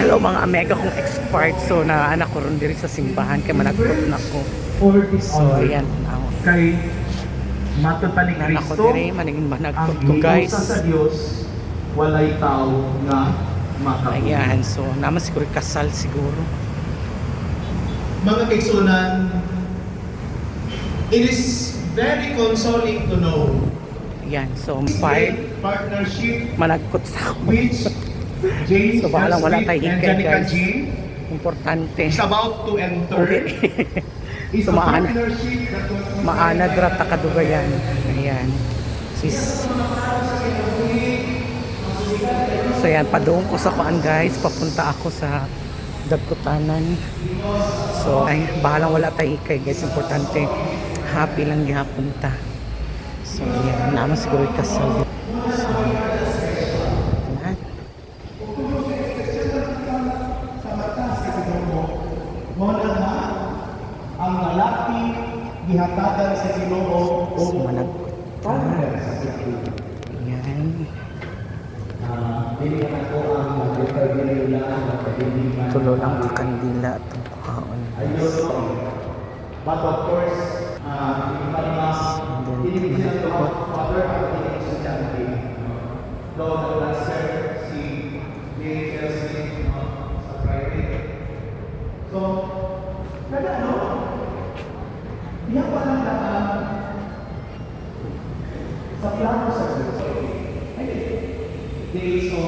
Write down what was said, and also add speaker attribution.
Speaker 1: Hello mga amega kong expert. So na anak ko ron diri sa simbahan kay managtot na ko.
Speaker 2: For this
Speaker 1: So
Speaker 2: honor
Speaker 1: ayan ako.
Speaker 2: kay mato pa ni
Speaker 1: Anak ko
Speaker 2: Kristo
Speaker 1: diri maningin
Speaker 2: ang
Speaker 1: managtot ko guys.
Speaker 2: giusa sa Dios walay tao nga makapuno.
Speaker 1: Ayan, so naman siguro kasal siguro.
Speaker 2: Mga kaigsunan, it is very consoling to know
Speaker 1: Ayan, so
Speaker 2: this
Speaker 1: five
Speaker 2: great partnership
Speaker 1: managkot sa ako.
Speaker 2: which James
Speaker 1: So bahala wala tayo
Speaker 2: and
Speaker 1: hikay
Speaker 2: Janica
Speaker 1: guys.
Speaker 2: G
Speaker 1: Importante.
Speaker 2: is about to enter.
Speaker 1: Okay.
Speaker 2: Is
Speaker 1: So,
Speaker 2: a partnership that was
Speaker 1: Maana drata kadugayan. Ayan. Sis. So yan, padung ko sa kuan guys. Papunta ako sa Dagkutanan. So ay, bahalang wala tayo ikay guys. Importante. Happy lang gihapon ta. So yan, naman siguro kasal. So, yan.
Speaker 2: ang lalaki gihatagan sa Ginoo
Speaker 1: So managkot. Yan. Tulo lang ka kandila itong kuhaon.
Speaker 2: But of course, hindi sila ito Father at hindi estudyante. Though the blaster si DHLC sa Friday. So, kada ano, diyan pa lang sa plano sa Diyos. Okay, so,